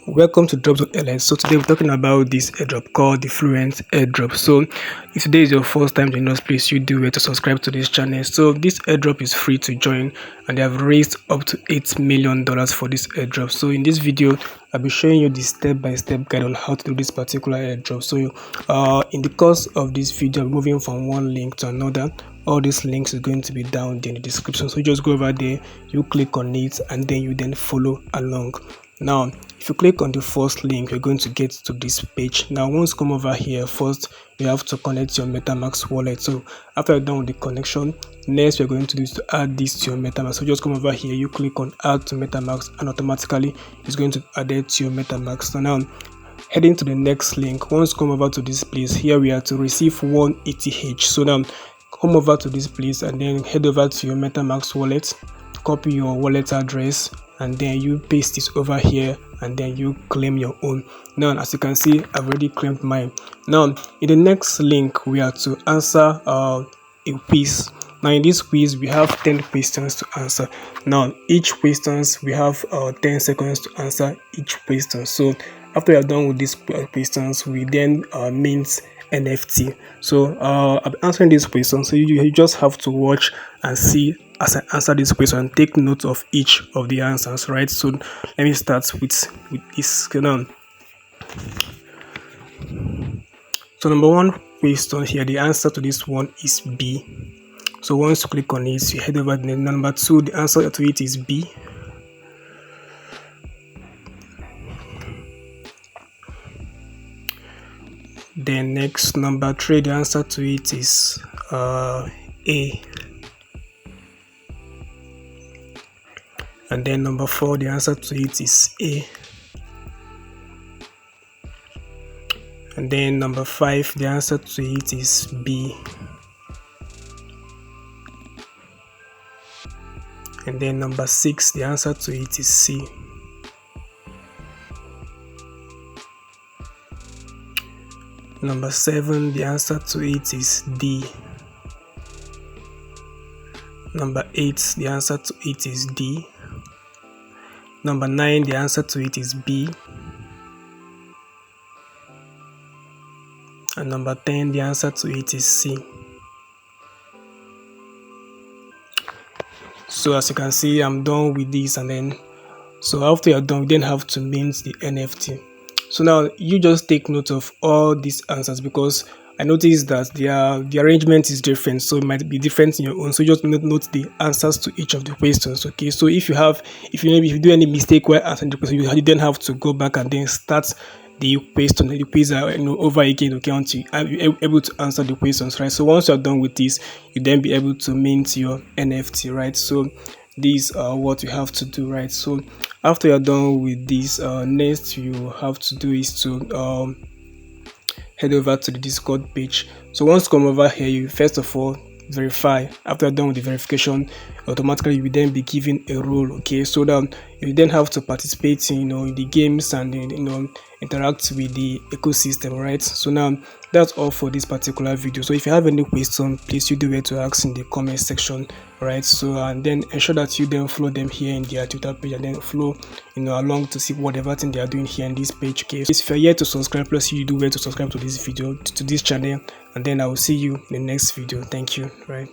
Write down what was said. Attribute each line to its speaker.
Speaker 1: Welcome to Drops of Airlines. So today we're talking about this airdrop called the FLUENT airdrop. So if today is your first time joining us, please you do it to subscribe to this channel. So this airdrop is free to join, and they have raised up to $8 million for this airdrop. So in this video, I'll be showing you the step-by-step guide on how to do this particular airdrop. So in the course of this video, I'm moving from one link to another. All these links are going to be down there in the description. So just go over there, you click on it, and then you then follow along. Now, if you click on the first link, you're going to get to this page. Now, once you come over here, first you have to connect your MetaMask wallet. So after you're done with the connection, next we're going to do is to add this to your MetaMask. So just come over here, you click on add to MetaMask, and automatically it's going to add it to your MetaMask. So now, heading to the next link, once you come over to this place, here we are to receive 1 ETH. So now, come over to this place and then head over to your MetaMask wallet, copy your wallet address, and then you paste this over here, and then you claim your own. Now, as you can see, I've already claimed mine. Now, in the next link, we are to answer a quiz. Now, in this quiz, we have 10 questions to answer. Now, each questions, we have 10 seconds to answer each question. So after you're done with these questions, we then mint NFT. So I'll be answering this question, so you just have to watch and see as I answer this question and take note of each of the answers, right? So let me start with this now. So number one question here, the answer to this one is B. So once you click on it, you head over to number 2, the answer to it is B. Then next, number 3, the answer to it is A. And then number 4, the answer to it is A. And then number 5, the answer to it is B. And then number 6, the answer to it is C. Number 7, the answer to it is D. Number 8, the answer to it is D. Number 9, the answer to it is B. And number 10, the answer to it is C. So as you can see, I'm done with this, and then so after you're done, you then have to mint the NFT. So now you just take note of all these answers, because I noticed that the arrangement is different, so it might be different in your own. So just note the answers to each of the questions. Okay, so if you do any mistake while answering the question, you then have to go back and then start the question, the quiz over again, okay, until you're able to answer the questions, right? So once you're done with this, you then be able to mint your NFT, right? So these are what you have to do, right? So after you're done with this, next you have to do is to head over to the Discord page. So once you come over here, you first of all verify. After you're done with the verification, automatically you will then be given a role. Okay, so that you then have to participate in the games and interact with the ecosystem, right? So now that's all for this particular video. So if you have any question, please you do it to ask in the comment section, right? So and then ensure that you then follow them here in their Twitter page, and then follow along to see whatever thing they are doing here in this page. Okay, so if you're yet to subscribe, please you do it to subscribe to this video, to this channel, and then I will see you in the next video. Thank you, right?